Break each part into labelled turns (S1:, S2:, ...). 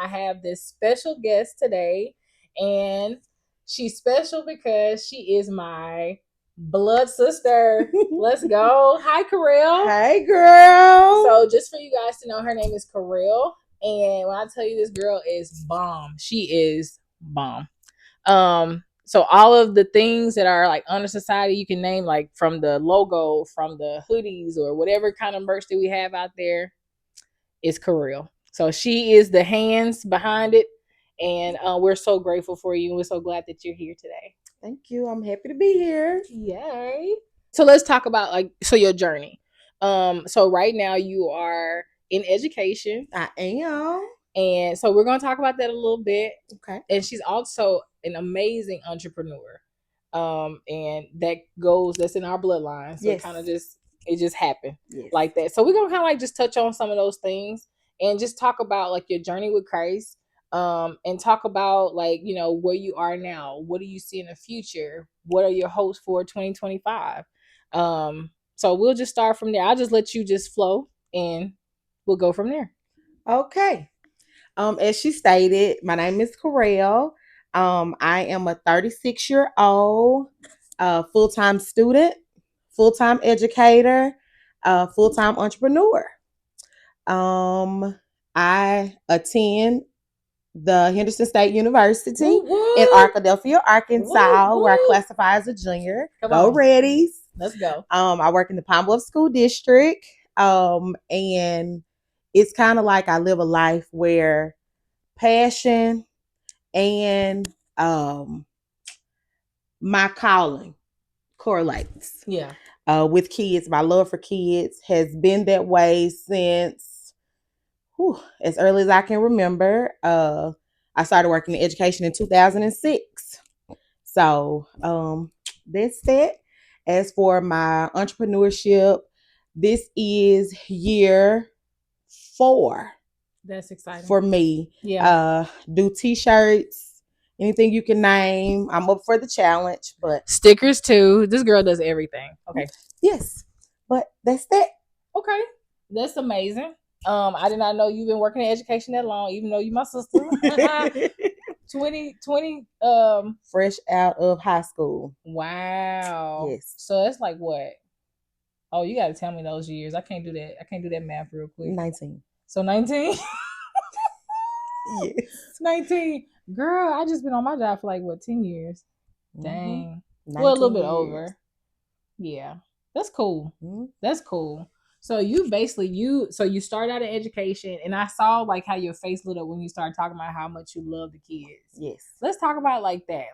S1: I have this special guest today, and she's special because she is my blood sister. Let's go. Hi, Kirell.
S2: Hey, girl.
S1: So, just for you guys to know, her name is Kirell, and when I tell you this girl is bomb, she is bomb. So all of the things that are like Honor Society, you can name, like from the logo, from the hoodies, or whatever kind of merch that we have out there, is Kirell. So she is the hands behind it, and we're so grateful for you. We're so glad that you're here today.
S2: Thank you. I'm happy to be here.
S1: Yay! So let's talk about your journey. So right now you are in education.
S2: I am.
S1: And so we're going to talk about that a little bit.
S2: Okay.
S1: And she's also an amazing entrepreneur. And that's in our bloodline. So
S2: Yes.
S1: it just happened like that. So we're going to kind of just touch on some of those things and just talk about your journey with Christ. And talk about where you are now. What do you see in the future? What are your hopes for 2025? So we'll just start from there. I'll just let you just flow and we'll go from there.
S2: Okay. As she stated, my name is Kirell. I am a 36-year-old full-time student, full-time educator, full-time entrepreneur. I attend the Henderson State University in Arkadelphia, Arkansas, where I classify as a junior. Go Reddies.
S1: Let's go.
S2: I work in the Pine Bluff School District. And it's kind of like I live a life where passion and my calling correlates.
S1: Yeah.
S2: With kids. My love for kids has been that way since as early as I can remember. I started working in education in 2006. So that's that. As for my entrepreneurship, this is year 4.
S1: That's exciting
S2: for me.
S1: Yeah.
S2: Do t-shirts, anything you can name. I'm up for the challenge, but
S1: stickers too. This girl does everything. Okay.
S2: Yes. But that's that.
S1: Okay. That's amazing. I did not know you've been working in education that long, even though you my sister. 20
S2: fresh out of high school.
S1: Wow.
S2: Yes.
S1: So that's like what? Oh, you gotta tell me those years. I can't do that. I can't do that math real quick.
S2: 19.
S1: So 19?
S2: Yes.
S1: 19. Girl, I just been on my job for 10 years. Dang. Well, a little bit over. Yeah. That's cool.
S2: Mm-hmm.
S1: That's cool. So you basically you started out in education, and I saw how your face lit up when you started talking about how much you love the kids.
S2: Yes.
S1: Let's talk about that.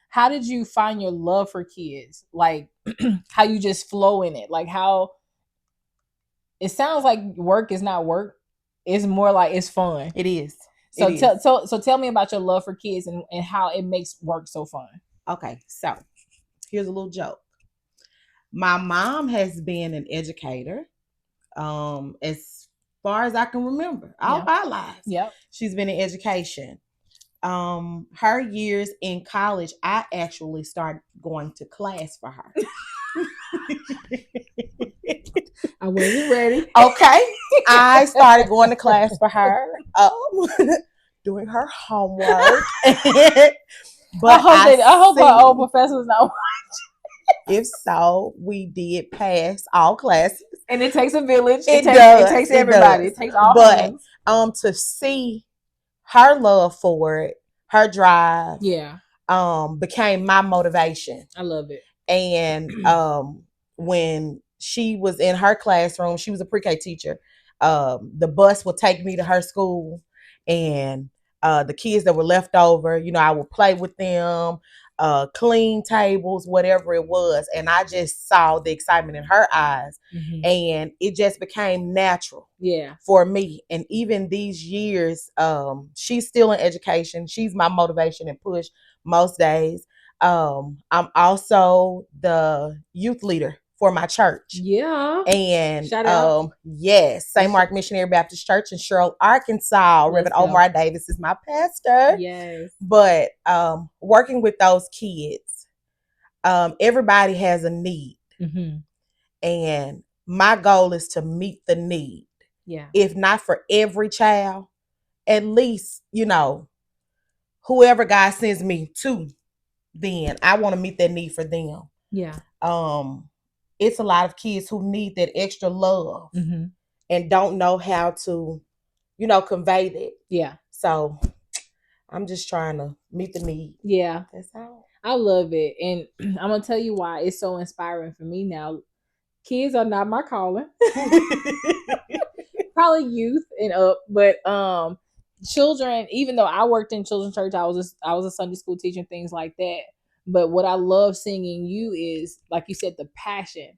S1: How did you find your love for kids? How you just flow in it? How it sounds like work is not work. It's more like it's fun.
S2: It is.
S1: So tell me about your love for kids and how it makes work so fun.
S2: Okay, so here's a little joke. My mom has been an educator as far as I can remember, all my life.
S1: Yep.
S2: She's been in education. Her years in college, I actually started going to class for her.
S1: I wasn't ready.
S2: Okay. I started going to class for her, doing her homework. But
S1: I hope her old professors not watching.
S2: If so, we did pass all classes.
S1: And it takes a village.
S2: It
S1: takes everybody. It takes all hands.
S2: To see her love for it, her drive, became my motivation.
S1: I love it.
S2: And when she was in her classroom, she was a pre-K teacher. The bus would take me to her school, and the kids that were left over, I would play with them, clean tables, whatever it was. And I just saw the excitement in her eyes, and it just became natural for me. And even these years, she's still in education. She's my motivation and push most days. I'm also the youth leader for my church.
S1: Yeah.
S2: And
S1: shout out.
S2: Yes, St. Mark Missionary Baptist Church in Sherrill, Arkansas. Reverend Omar Davis is my pastor.
S1: Yes.
S2: But working with those kids, everybody has a need. And my goal is to meet the need.
S1: Yeah.
S2: If not for every child, at least, whoever God sends me to, then I want to meet that need for them.
S1: Yeah.
S2: It's a lot of kids who need that extra love and don't know how to, convey that.
S1: Yeah.
S2: So I'm just trying to meet the need.
S1: Yeah.
S2: That's all.
S1: I love it. And I'm gonna tell you why it's so inspiring for me now. Kids are not my calling. Probably youth and up, but children, even though I worked in children's church, I was a Sunday school teacher and things like that. But what I love seeing in you is, like you said, the passion.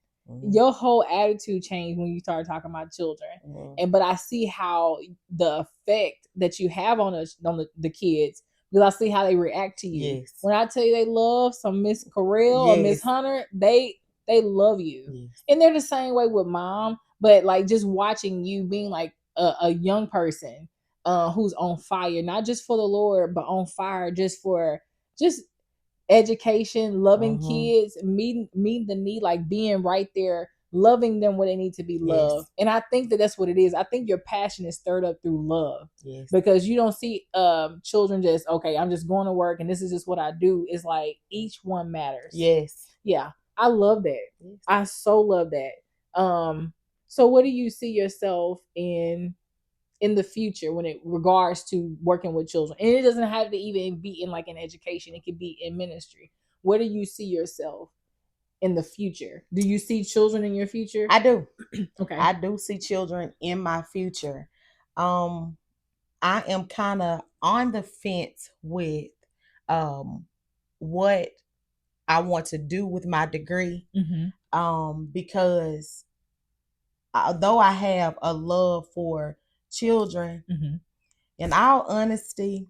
S1: Your whole attitude changed when you started talking about children. And but I see how the effect that you have on us, on the kids, because I see how they react to you.
S2: Yes.
S1: When I tell you they love some Miss Kirell or Miss Hunter, they love you. Yes. And they're the same way with mom. But like just watching you being like a young person who's on fire, not just for the Lord, but on fire just for just education, loving kids, meeting the need, like being right there, loving them when they need to be loved. Yes. And I think that that's what it is. I think your passion is stirred up through love. Yes. Because you don't see children just, okay, I'm just going to work and this is just what I do. It's like each one matters. Yes. Yeah. I love that. Yes. I so love that. So what do you see yourself in the future when it regards to working with children? And it doesn't have to even be in like an education. It could be in ministry. Where do you see yourself in the future? Do you see children in your future?
S2: I do.
S1: Okay.
S2: I do see children in my future. I am kind of on the fence with what I want to do with my degree. Because although I have a love for children, in all honesty,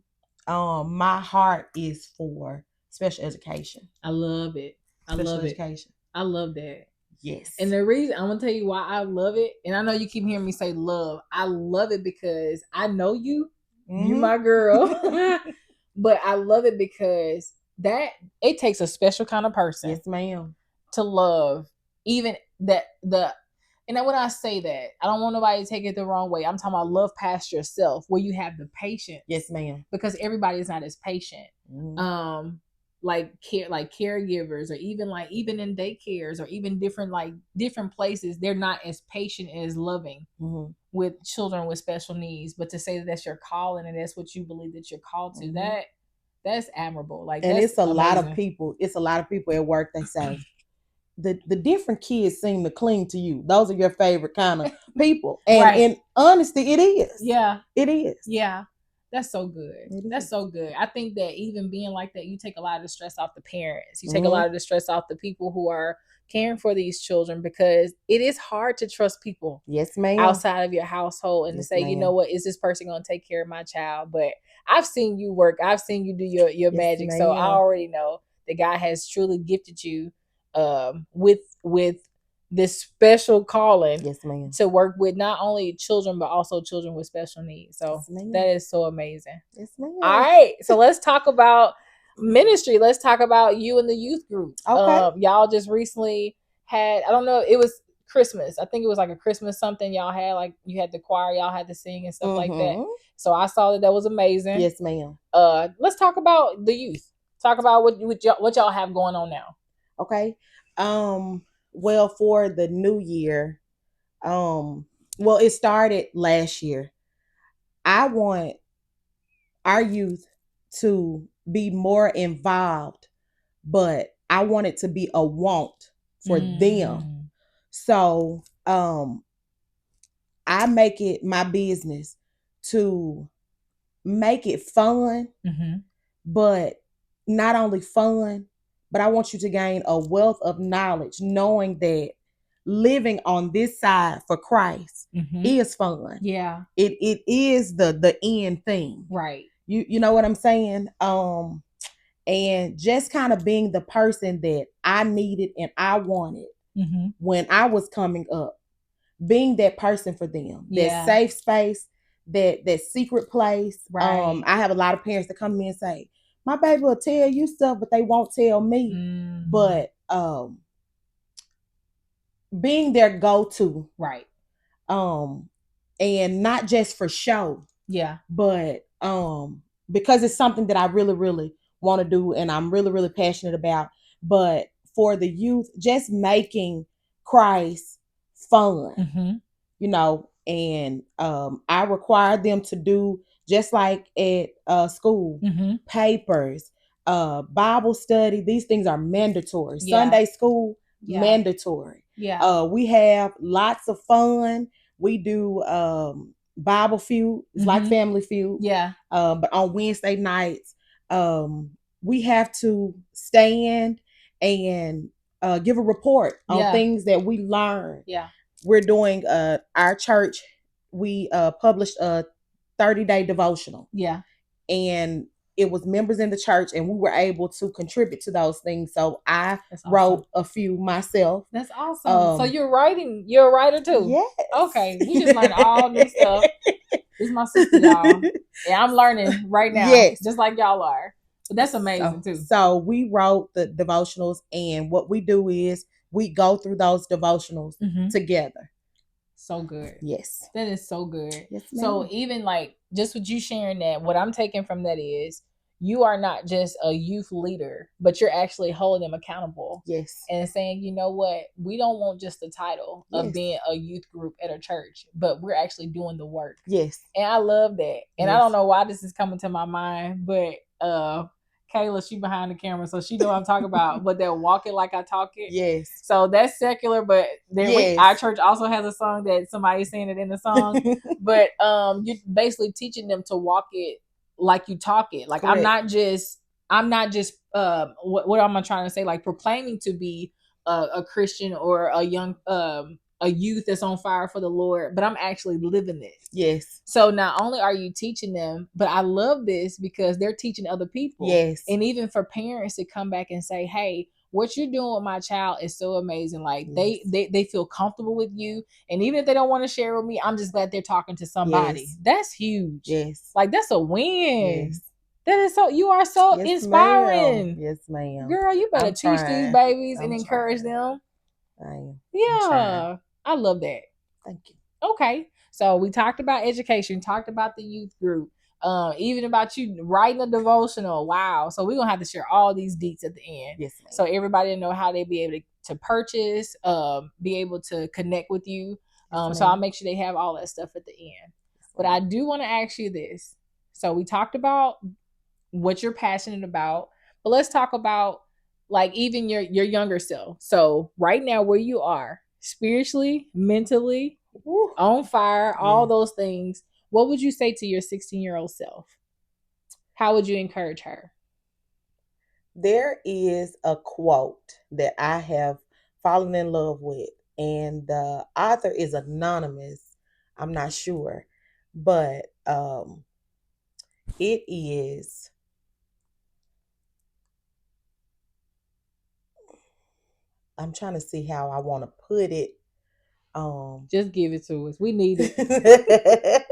S2: my heart is for special education.
S1: I love it.
S2: Special education.
S1: I love that.
S2: Yes.
S1: And the reason I'm gonna tell you why I love it, and I know you keep hearing me say love, I love it because I know you, you my girl. But I love it because that it takes a special kind of person.
S2: Yes, ma'am.
S1: To love even that and then when I say that, I don't want nobody to take it the wrong way. I'm talking about love past yourself, where you have the patience.
S2: Yes, ma'am.
S1: Because everybody is not as patient. Like caregivers, or even in daycares, or even different places, they're not as patient and as loving with children with special needs. But to say that that's your calling and that's what you believe that you're called to, that's admirable. Like,
S2: and
S1: that's
S2: it's a
S1: amazing.
S2: lot of people. It's a lot of people at work that say the different kids seem to cling to you. Those are your favorite kind of people. And right. In honesty, it is.
S1: Yeah,
S2: it is.
S1: Yeah. That's so good. That's so good. I think that even being like that, you take a lot of the stress off the parents. You take a lot of the stress off the people who are caring for these children, because it is hard to trust people.
S2: Yes, ma'am.
S1: Outside of your household, and to say, you know what, is this person going to take care of my child? But I've seen you work. I've seen you do your magic. Ma'am. So I already know that God has truly gifted you with this special calling,
S2: yes, ma'am,
S1: to work with not only children but also children with special needs. So yes, that is so amazing.
S2: Yes, ma'am.
S1: All right, so let's talk about ministry. Let's talk about you and the youth group.
S2: Okay.
S1: Y'all just recently had, I don't know, it was Christmas. I think it was like a Christmas something y'all had, like you had the choir, y'all had to sing and stuff like that. So I saw that was amazing.
S2: Yes, ma'am.
S1: Let's talk about the youth. Talk about what y'all have going on now.
S2: Okay. Well, for the new year, well, it started last year. I want our youth to be more involved, but I want it to be a want for them. So, I make it my business to make it fun, but not only fun, but I want you to gain a wealth of knowledge, knowing that living on this side for Christ is fun.
S1: Yeah.
S2: It is the end thing.
S1: Right.
S2: You know what I'm saying? And just kind of being the person that I needed and I wanted when I was coming up, being that person for them, that safe space, that secret place.
S1: Right.
S2: I have a lot of parents that come to me and say, my baby will tell you stuff, but they won't tell me. But being their go-to,
S1: right?
S2: And not just for show,
S1: Yeah.
S2: But because it's something that I really, really want to do and I'm really, really passionate about. But for the youth, just making Christ fun, you know, and I require them to do just like at school, papers, Bible study. These things are mandatory.
S1: Yeah.
S2: Sunday school,
S1: Yeah.
S2: mandatory.
S1: Yeah.
S2: We have lots of fun. We do Bible feud. It's like Family Feud.
S1: Yeah.
S2: But on Wednesday nights, we have to stand and give a report on things that we learned.
S1: Yeah.
S2: We're doing our church. We published a 30-day devotional.
S1: Yeah.
S2: And it was members in the church, and we were able to contribute to those things. So I
S1: That's awesome.
S2: wrote a few myself.
S1: That's awesome. So you're writing. You're a writer too.
S2: Yes.
S1: Okay. We just learned all new stuff. This is my sister, y'all. Yeah, I'm learning right now.
S2: Yes.
S1: Just like y'all are. But that's amazing too.
S2: So we wrote the devotionals, and what we do is we go through those devotionals together.
S1: So good.
S2: Yes.
S1: That is so good.
S2: Yes, ma'am.
S1: So even like just with you sharing that, what I'm taking from that is you are not just a youth leader, but you're actually holding them accountable.
S2: Yes.
S1: And saying, you know what, we don't want just the title of being a youth group at a church, but we're actually doing the work.
S2: Yes.
S1: And I love that. And I don't know why this is coming to my mind, but Kayla, she behind the camera, so she know what I'm talking about. But they're walking like I talk it.
S2: Yes.
S1: So that's secular, but our church also has a song that somebody's saying it in the song. But you're basically teaching them to walk it like you talk it. Like correct. I'm not just what am I trying to say? Like proclaiming to be a Christian or a young a youth that's on fire for the Lord, but I'm actually living this.
S2: Yes.
S1: So not only are you teaching them, but I love this because they're teaching other people.
S2: Yes.
S1: And even for parents to come back and say, hey, what you're doing with my child is so amazing. Like yes. they feel comfortable with you. And even if they don't want to share with me, I'm just glad they're talking to somebody. Yes. That's huge.
S2: Yes.
S1: Like that's a win. Yes. That is so, you are so inspiring.
S2: Ma'am. Yes, ma'am.
S1: Girl, you better teach these babies and encourage them.
S2: I am.
S1: Yeah. I love that.
S2: Thank you.
S1: Okay. So we talked about education, talked about the youth group, even about you writing a devotional. Wow. So we're going to have to share all these deets at the end.
S2: Yes, ma'am.
S1: So everybody will know how they be able to purchase, be able to connect with you. Yes, so I'll make sure they have all that stuff at the end. Yes, but I do want to ask you this. So we talked about what you're passionate about, but let's talk about like even your younger self. So right now where you are, spiritually, mentally, on fire, all those things. What would you say to your 16-year-old self? How would you encourage her?
S2: There is a quote that I have fallen in love with, and the author is anonymous. I'm not sure, but it is. I'm trying to see how I want to put it.
S1: Just give it to us. We need it.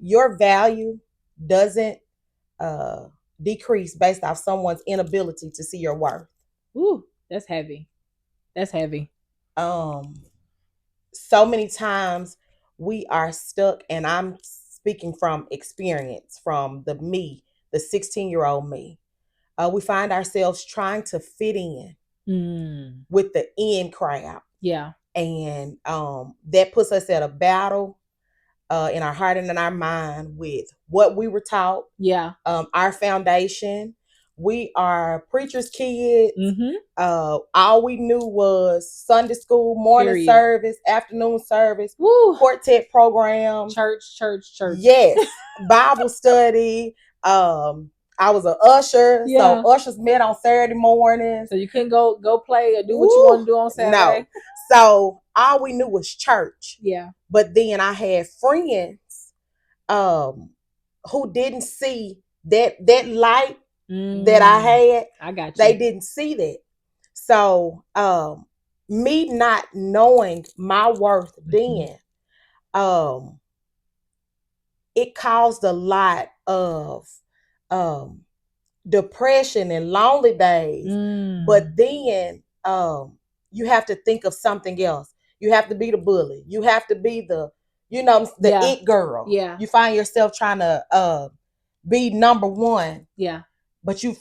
S2: Your value doesn't decrease based off someone's inability to see your worth.
S1: Ooh, that's heavy. That's heavy.
S2: So many times we are stuck, and I'm speaking from experience, from the 16-year-old me. We find ourselves trying to fit in with the in crowd.
S1: Yeah.
S2: And that puts us at a battle in our heart and in our mind with what we were taught.
S1: Yeah.
S2: Our foundation. We are preachers' kids. All we knew was Sunday school, morning service, afternoon service, quartet program,
S1: church.
S2: Yes, Bible study. I was an usher, so ushers met on Saturday mornings.
S1: So you couldn't go play or do what you want to do on Saturday.
S2: No. So all we knew was church.
S1: Yeah.
S2: But then I had friends who didn't see that light that I had.
S1: I got you.
S2: They didn't see that. So me not knowing my worth then, it caused a lot of depression and lonely days. But then you have to think of something else. You have to be the bully. You have to be the you know, the
S1: Yeah.
S2: it girl.
S1: Yeah.
S2: You find yourself trying to be number one.
S1: Yeah.
S2: But you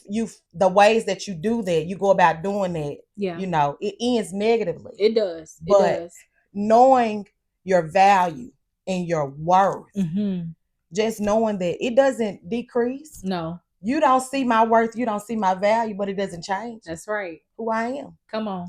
S2: the ways that you do that, you go about doing that,
S1: Yeah.
S2: you know, it ends negatively.
S1: It does.
S2: But
S1: it does.
S2: Knowing your value and your worth,
S1: Mm-hmm.
S2: just knowing that it doesn't decrease.
S1: No.
S2: You don't see my worth, you don't see my value, but it doesn't change.
S1: That's right.
S2: Who I am.
S1: Come on.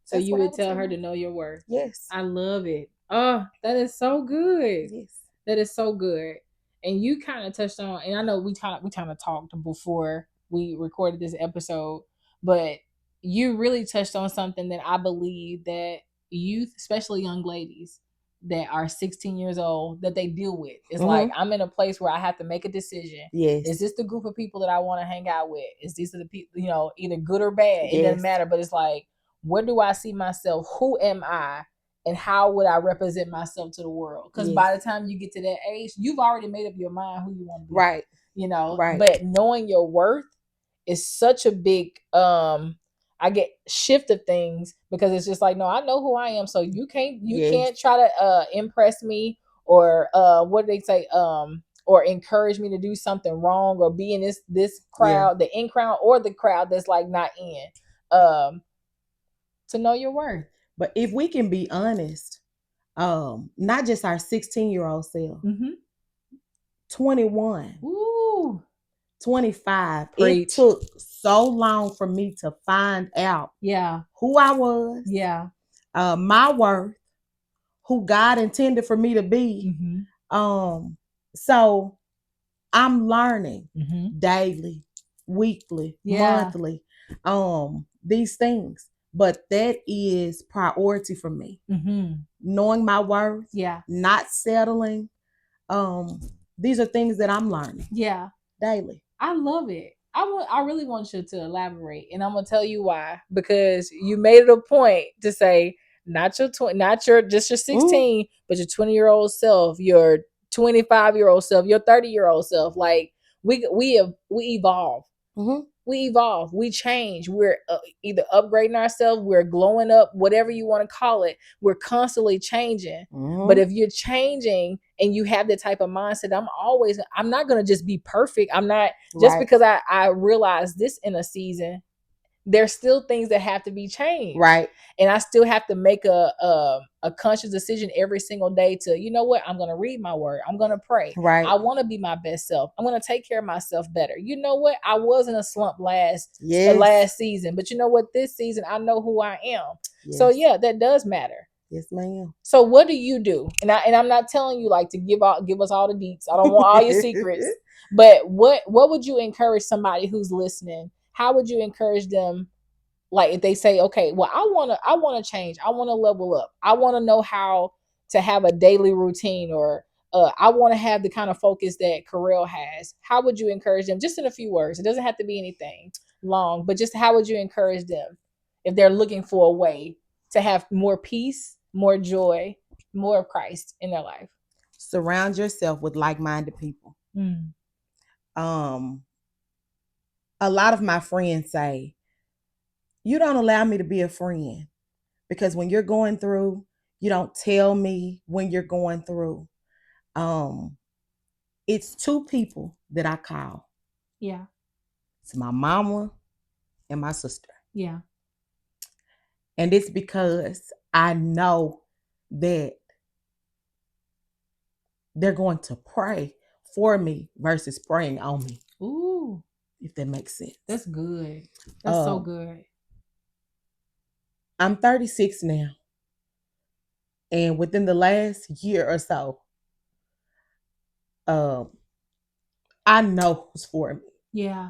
S1: So you would tell her to know your worth.
S2: Yes.
S1: I love it. Oh, that is so good.
S2: Yes.
S1: That is so good. And you kind of touched on, and I know we kind of talked before we recorded this episode, but you really touched on something that I believe that youth, especially young ladies that are 16 years old, that they deal with. It's like, I'm in a place where I have to make a decision.
S2: Yes.
S1: Is this the group of people that I want to hang out with? Is these the people, you know, either good or bad? It doesn't matter. But it's like, where do I see myself? Who am I? And how would I represent myself to the world? Because by the time you get to that age, you've already made up your mind who you want to be.
S2: Right.
S1: You know,
S2: right.
S1: But knowing your worth is such a big I get shift of things, because it's just like, no, I know who I am. So you can't try to impress me, or what do they say? Or encourage me to do something wrong, or be in this crowd, the in crowd, or the crowd that's like not in. To know your worth.
S2: But if we can be honest, not just our 16-year-old self, 21, 25,
S1: Preach.
S2: It took so long for me to find out who I was, my worth, who God intended for me to be. So I'm learning daily, weekly, monthly, these things. But that is priority for me. Knowing my worth, not settling. These are things that I'm learning. Daily.
S1: I love it. I really want you to elaborate, and I'm gonna tell you why. Because you made it a point to say not your 16, but your 20-year-old self, your 25-year-old self, your 30-year-old self. Like we evolve. We evolve, we change, we're either upgrading ourselves, we're glowing up, whatever you want to call it. We're constantly changing. But if you're changing and you have the type of mindset, I'm not going to just be perfect. I'm not just because I realize this in a season, there's still things that have to be changed. And I still have to make a conscious decision every single day to, you know what, I'm going to read my word. I'm going to pray. I want to be my best self. I'm going to take care of myself better. You know what? I was in a slump last season, but you know what? This season, I know who I am. So yeah, that does matter.
S2: Yes, ma'am.
S1: So what do you do? And I'm not telling you like to give us all the deets. I don't want all your secrets. But what would you encourage somebody who's listening? How would you encourage them? Like if they say, okay, well, I want to change. I want to level up. I want to know how to have a daily routine, or I want to have the kind of focus that Kirell has. How would you encourage them? Just in a few words. It doesn't have to be anything long, but just how would you encourage them if they're looking for a way to have more peace, more joy, more of Christ in their life?
S2: Surround yourself with like-minded people. A lot of my friends say, you don't allow me to be a friend, because when you're going through, you don't tell me when you're going through. It's two people that I call. It's my mama and my sister. And it's because I know that they're going to pray for me versus praying on me.
S1: Ooh.
S2: If that makes sense.
S1: That's good. That's so good.
S2: I'm 36 now. And within the last year or so, I know who's for me.
S1: Yeah.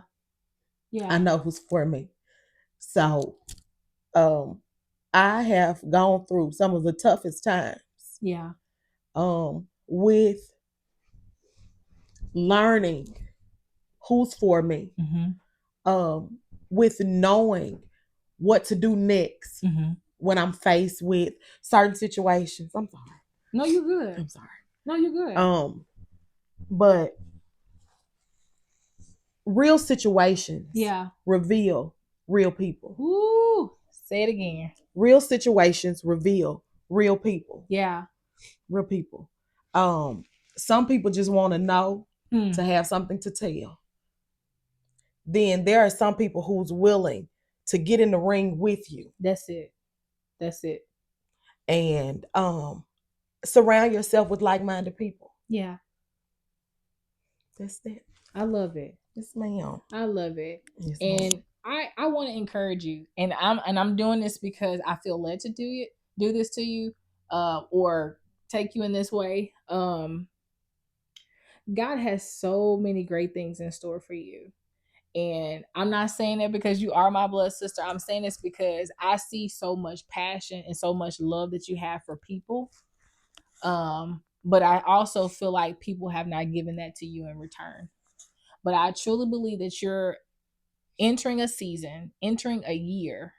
S2: I know who's for me. So I have gone through some of the toughest times. With learning who's for me. With knowing what to do next when I'm faced with certain situations. I'm sorry.
S1: No, you're good.
S2: I'm sorry.
S1: No, you're good.
S2: But real situations reveal real people.
S1: Ooh, say it again.
S2: Real situations reveal real people. Real people. Some people just want to know to have something to tell. Then there are some people who's willing to get in the ring with you.
S1: That's it. That's it.
S2: And surround yourself with like-minded people.
S1: Yeah.
S2: That's it.
S1: I love it.
S2: Yes, ma'am.
S1: I love it.
S2: Yes,
S1: And
S2: ma'am.
S1: I want to encourage you. And I'm doing this because I feel led to do this to you, or take you in this way. God has so many great things in store for you. And I'm not saying that because you are my blood sister. I'm saying this because I see so much passion and so much love that you have for people. But I also feel like people have not given that to you in return. But I truly believe that you're entering a season, entering a year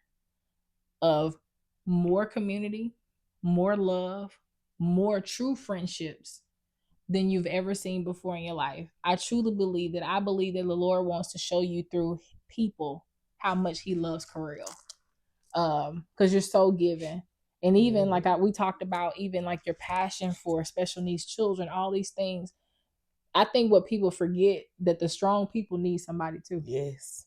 S1: of more community, more love, more true friendships than you've ever seen before in your life. I truly believe that the Lord wants to show you through people how much He loves Kirell. Because you're so giving. And even like we talked about, even like your passion for special needs children, all these things. I think what people forget that the strong people need somebody too.
S2: Yes.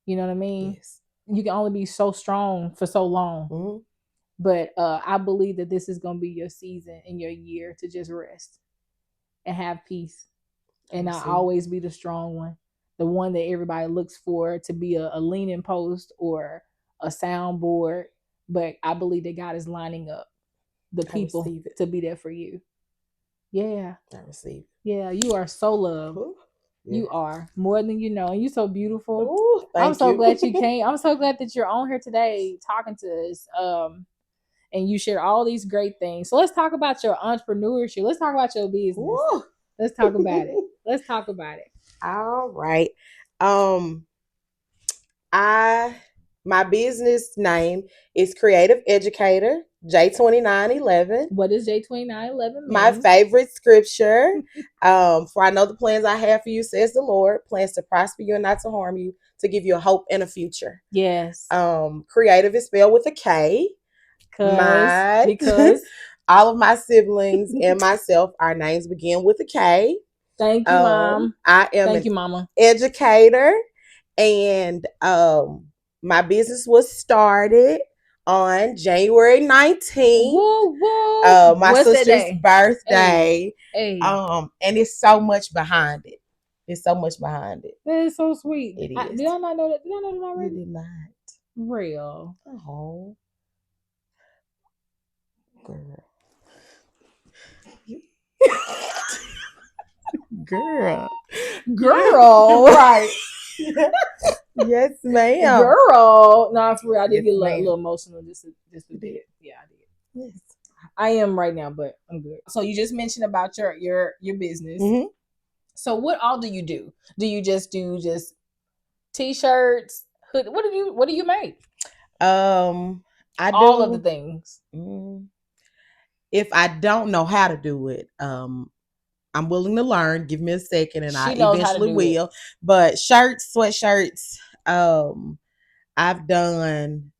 S1: You know what I mean?
S2: Yes.
S1: You can only be so strong for so long.
S2: Mm-hmm.
S1: But I believe that this is going to be your season and your year to just rest and have peace and not always be the strong one, the one that everybody looks for to be a leaning post or a soundboard. But I believe that God is lining up the people to be there for you. Yeah.
S2: I receive.
S1: Yeah, you are so loved. Yeah. You are more than you know, and you're so beautiful.
S2: Ooh,
S1: I'm so glad you came. I'm so glad that you're on here today talking to us. And you shared all these great things. So let's talk about your entrepreneurship. Let's talk about your business. Ooh. Let's talk about it. Let's talk about it.
S2: All right. My business name is Creative Educator, J2911.
S1: What does J2911 mean?
S2: My favorite scripture, for I know the plans I have for you, says the Lord, plans to prosper you and not to harm you, to give you a hope and a future.
S1: Yes.
S2: Creative is spelled with a K. Because all of my siblings and myself, our names begin with a K.
S1: Thank you, Mom.
S2: I am
S1: Thank you, Mama.
S2: Educator, and my business was started on January 19th.
S1: Whoa, whoa.
S2: My sister's birthday. Hey. And it's so much behind it. It's so much behind it.
S1: That is so sweet.
S2: It is.
S1: Did I not know that? Did I know that already?
S2: You did not.
S1: Real.
S2: Oh. Girl. Girl. Right. Yes, ma'am.
S1: Girl. No, for real. I did get a little emotional just a bit. Yeah, I did. Yes. I am right now, but I'm good. So you just mentioned about your business. Mm-hmm. So what all do you do? Do you just do t-shirts? Hood? What do you make?
S2: I do
S1: all of the things.
S2: If I don't know how to do it, I'm willing to learn. Give me a second, and I eventually will. It. But shirts, sweatshirts. I've done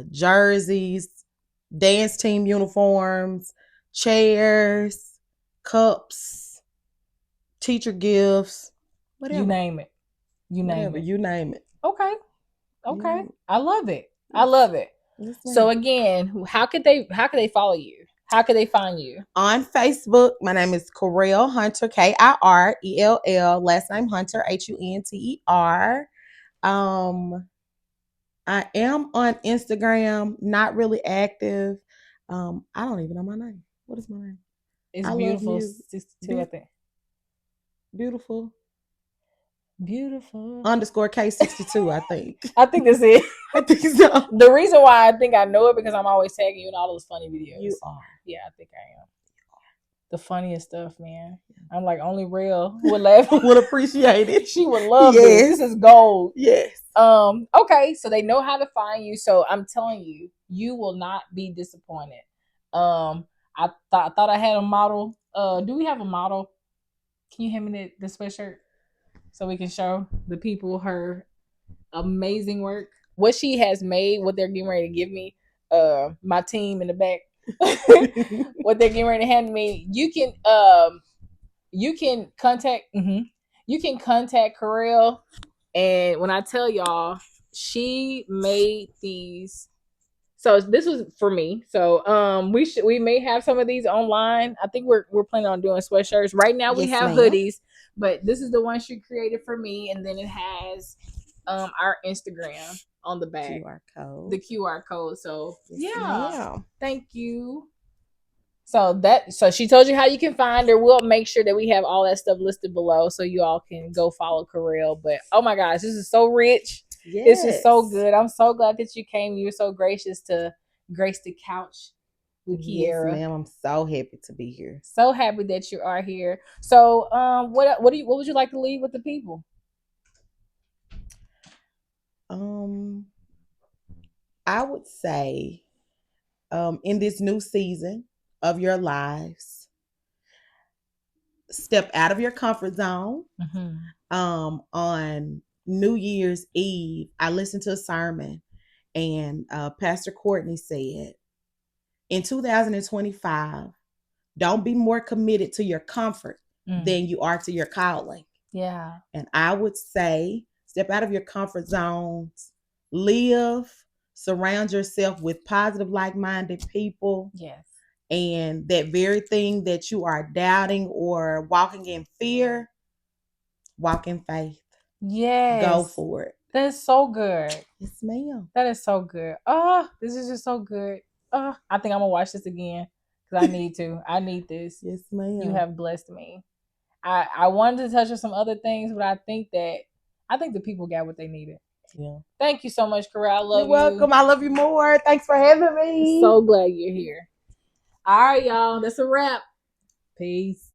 S2: jerseys, dance team uniforms, chairs, cups, teacher gifts, whatever.
S1: You name it. You name it.
S2: You name it.
S1: Okay. I love it. I love it. Yes, so again, how could they follow you? How could they find you?
S2: On Facebook, my name is Kirell Hunter, Kirell, last name Hunter, Hunter. I am on Instagram, not really active. I don't even know my name. What is my name?
S1: It's beautiful 62, I think.
S2: Beautiful.
S1: Beautiful.
S2: _ K62, I think.
S1: I think that's it.
S2: I think so.
S1: The reason why I think I know it because I'm always tagging you in all those funny videos.
S2: You are.
S1: Yeah, I think I am. The funniest stuff, man. I'm like, only real would laugh.
S2: Would appreciate it.
S1: She would love this. This is gold.
S2: Yes.
S1: Okay, so they know how to find you. So I'm telling you, you will not be disappointed. I thought I had a model. Do we have a model? Can you hand me the sweatshirt so we can show the people her amazing work? What she has made, what they're getting ready to give me. My team in the back. what they're getting ready to hand me, you can contact you can contact Kirell, and when I tell y'all, she made these. So this was for me. So we may have some of these online. I think we're planning on doing sweatshirts. Right now we
S2: Yes,
S1: have
S2: ma'am.
S1: hoodies, but this is the one she created for me, and then it has our Instagram on the back.
S2: QR code.
S1: The QR code. So
S2: Yes,
S1: yeah.
S2: ma'am.
S1: Thank you. So she told you how you can find her. We'll make sure that we have all that stuff listed below so you all can go follow Kirell. But oh my gosh, this is so rich. This is so
S2: Yes.
S1: good. I'm so glad that you came. You were so gracious to grace the couch with
S2: Yes,
S1: Kiera.
S2: ma'am. I'm so happy to be here.
S1: So happy that you are here. So what would you like to leave with the people?
S2: I would say, in this new season of your lives, step out of your comfort zone. On New Year's Eve, I listened to a sermon, and Pastor Courtney said, in 2025, don't be more committed to your comfort than you are to your calling.
S1: Yeah.
S2: And I would say, step out of your comfort zones, live, surround yourself with positive, like-minded people.
S1: Yes.
S2: And that very thing that you are doubting or walking in fear, walk in faith.
S1: Yes.
S2: Go for it.
S1: That's so good.
S2: Yes, ma'am.
S1: That is so good. Oh, this is just so good. Oh, I think I'm gonna watch this again because I need to. I need this.
S2: Yes, ma'am.
S1: You have blessed me. I wanted to touch on some other things, but I think the people got what they needed.
S2: Yeah.
S1: Thank you so much, Kirell. I love
S2: You're welcome. I love you more. Thanks for having me.
S1: So glad you're here. All right, y'all. That's a wrap. Peace.